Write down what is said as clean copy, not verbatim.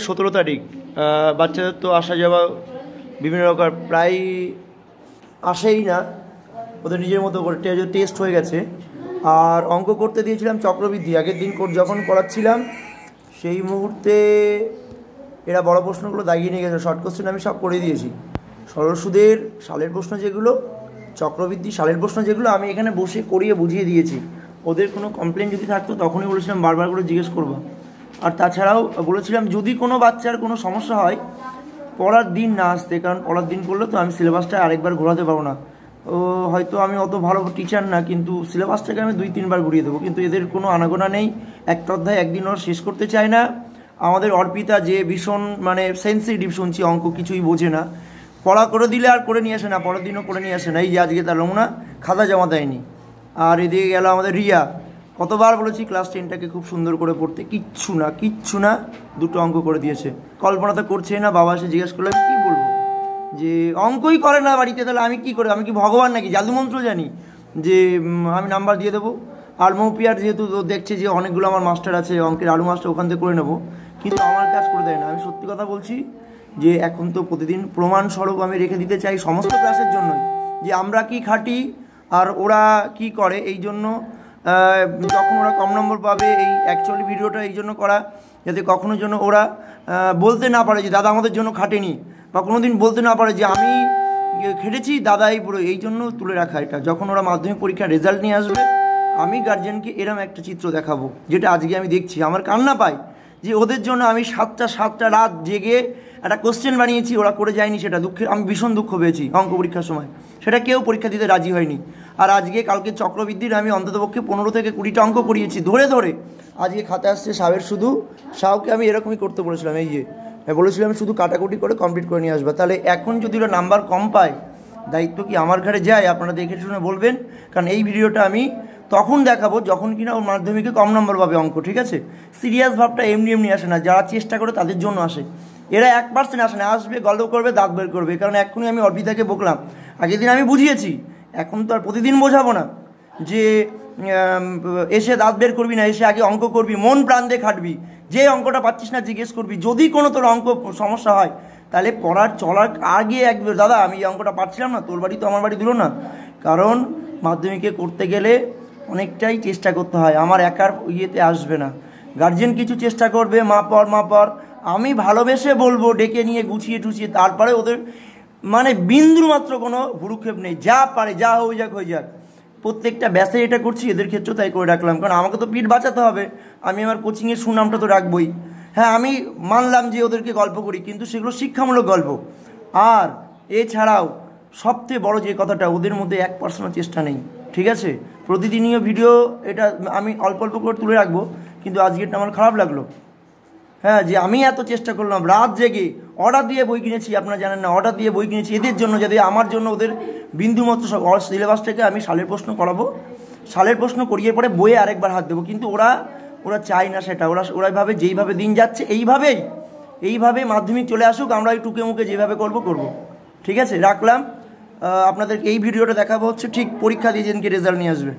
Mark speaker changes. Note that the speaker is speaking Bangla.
Speaker 1: 17 তারিখ বাচ্চাদের তো আসা যাওয়া বিভিন্ন রকম প্রায় আসেই না, ওদের নিজের মতো করে টেস্ট হয়ে গেছে। আর অঙ্ক করতে দিয়েছিলাম চক্রবৃদ্ধি, আগের দিন যখন করাচ্ছিলাম সেই মুহূর্তে এরা বড় প্রশ্নগুলো দাগিয়ে নিয়ে গেছে। শর্ট কোশ্চেন আমি সব করে দিয়েছি। সরল সুদের সালের প্রশ্ন যেগুলো, চক্রবৃদ্ধি সালের প্রশ্ন যেগুলো আমি এখানে বসে করিয়ে বুঝিয়ে দিয়েছি। ওদের কোনো কমপ্লেন যদি থাকতো তখনই বলেছিলাম বারবার করে জিজ্ঞেস করবো। আর তাছাড়াও বলেছিলাম যদি কোনো বাচ্চার কোনো সমস্যা হয় পড়ার দিন না আসতে, কারণ পড়ার দিন করলে তো আমি সিলেবাসটা আরেকবার ঘোরাতে পারবো না। ও হয়তো আমি অত ভালো টিচার না, কিন্তু সিলেবাসটাকে আমি 2-3 বার ঘুরিয়ে দেবো। কিন্তু এদের কোনো আনাগোনা নেই, একটা অধ্যায় একদিন ওরা শেষ করতে চায় না। আমাদের অর্পিতা যে ভীষণ সেন্সিটিভ শুনছি, অঙ্ক কিছুই বোঝে না, পড়া করে দিলে আর করে নিয়ে আসে না, পরের দিনও করে নিয়ে আসে না। এই যে আজকে তার নমুনা খাতা জমা দেয়নি। আর এদিকে গেল আমাদের রিয়া, কতবার বলেছি ক্লাস 10টাকে খুব সুন্দর করে পড়তে, কিচ্ছু না 2টো অঙ্ক করে দিয়েছে। কল্পনা তো করছে না, বাবা এসে জিজ্ঞেস করলে আমি কী বলবো যে অঙ্কই করে না বাড়িতে, তাহলে আমি কী করে, আমি কি ভগবান নাকি, জাদুমন্ত্র জানি যে আমি নাম্বার দিয়ে দেবো। আর মৌপিয়ার যেহেতু দেখছে যে অনেকগুলো আমার মাস্টার আছে, অঙ্কের আলু মাস্টার, ওখান থেকে করে নেবো, কিন্তু আমার কাজ করে দেয় না। আমি সত্যি কথা বলছি যে এখন তো প্রতিদিন প্রমাণস্বরূপ আমি রেখে দিতে চাই সমস্ত ক্লাসের জন্যই যে আমরা কি খাটি আর ওরা কি করে। এই জন্য যখন ওরা কম নম্বর পাবে, এই অ্যাকচুয়ালি ভিডিওটা এই জন্য করা যাতে কখনো যেন ওরা বলতে না পারে যে দাদা আমাদের জন্য খাটেনি, বা কোনো দিন বলতে না পারে যে আমি খেটেছি দাদা এই পুরো। এই জন্য তুলে রাখা এটা। যখন ওরা মাধ্যমিক পরীক্ষার রেজাল্ট নিয়ে আসবে আমি গার্জেনকে এরম একটা চিত্র দেখাবো, যেটা আজকে আমি দেখছি। আমার কান্না পায় যে ওদের জন্য আমি 7টা রাত জেগে একটা কোশ্চেন বানিয়েছি, ওরা করে যায়নি। সেটা দুঃখে আমি ভীষণ দুঃখ পেয়েছি অঙ্ক পরীক্ষার সময়, সেটা কেউ পরীক্ষা দিতে রাজি হয়নি। আর আজকে কালকে চক্রবৃদ্ধির আমি অন্ততপক্ষে 15 থেকে 20টা অঙ্ক করিয়েছি ধরে ধরে। আজকে খাতা আসছে সাবের, শুধু সাউকে আমি এরকমই করতে বলেছিলাম, এই যে বলেছিলাম শুধু কাটাকুটি করে কমপ্লিট করে নিয়ে আসবে। তাহলে এখন যদি ওরা নাম্বার কম পায় দায়িত্ব কি আমার ঘাড়ে যায়? আপনারা দেখে শুনে বলবেন, কারণ এই ভিডিওটা আমি তখন দেখাবো যখন কিনা ওর মাধ্যমিকে কম নম্বর পাবে অঙ্ক, ঠিক আছে? সিরিয়াস ভাবটা এমনি আসে না, যারা চেষ্টা করে তাদের জন্য আসে। এরা 1% আসে না, আসবে গল্প করবে দাঁত বের করবে। কারণ এখনই আমি অর্পিতাকে বকলাম, আগের দিন আমি বুঝিয়েছি, এখন তো আর প্রতিদিন বোঝাবো না যে এসে দাঁত বের করবি না, এসে আগে অঙ্ক করবি, মন প্রাণ দিয়ে খাটবি, যে অঙ্কটা পাচ্ছিস না জিজ্ঞেস করবি। যদি কোনো তোর অঙ্ক সমস্যা হয় তাহলে পড়ার চলার আগে একবার দাদা আমি এই অঙ্কটা পাচ্ছিলাম না, তোর বাড়ি তো আমার বাড়ি দূর না। কারণ মাধ্যমিকে করতে গেলে অনেকটাই চেষ্টা করতে হয়, আমার একার ইয়েতে আসবে না। গার্জেন কিছু চেষ্টা করবে, মা পর আমি ভালোবেসে বলবো, ডেকে নিয়ে গুছিয়ে টুছিয়ে, তারপরে ওদের বিন্দুর মাত্র কোনো ভুরুক্ষেপ নেই, যা পারে যা হয়ে যাক। প্রত্যেকটা ব্যাসে এটা করছি, এদের ক্ষেত্রেও তাই করে রাখলাম, কারণ আমাকে তো পিঠ বাঁচাতে হবে। আমি আমার কোচিংয়ের সুনামটা তো রাখবই। হ্যাঁ, আমি মানলাম যে ওদেরকে গল্প করি, কিন্তু সেগুলো শিক্ষামূলক গল্প। আর এছাড়াও সবচেয়ে বড় যে কথাটা, ওদের মধ্যে 1% চেষ্টা নেই, ঠিক আছে? প্রতিদিনীয় ভিডিও এটা আমি অল্প করে তুলে রাখবো, কিন্তু আজকেরটা আমার খারাপ লাগলো। হ্যাঁ, যে আমি এত চেষ্টা করলাম রাত জেগে, অর্ডার দিয়ে বই কিনেছি, আপনারা জানেন না, অর্ডার দিয়ে বই কিনেছি এদের জন্য, যাতে আমার জন্য ওদের বিন্দুমাত্র সব সিলেবাস থেকে আমি সালের প্রশ্ন করাবো, সালের প্রশ্ন করিয়ে পরে বইয়ে আরেকবার হাত দেবো। কিন্তু ওরা চায় না সেটা। ওরা ভাবে যেইভাবে দিন যাচ্ছে এইভাবেই মাধ্যমিক চলে আসুক, আমরা এই টুকে মুখে যেভাবে করবো। ঠিক আছে, রাখলাম। আপনাদেরকে এই ভিডিওটা দেখাবো হচ্ছে ঠিক পরীক্ষা দিয়ে যেদিনকে রেজাল্ট নিয়ে আসবে।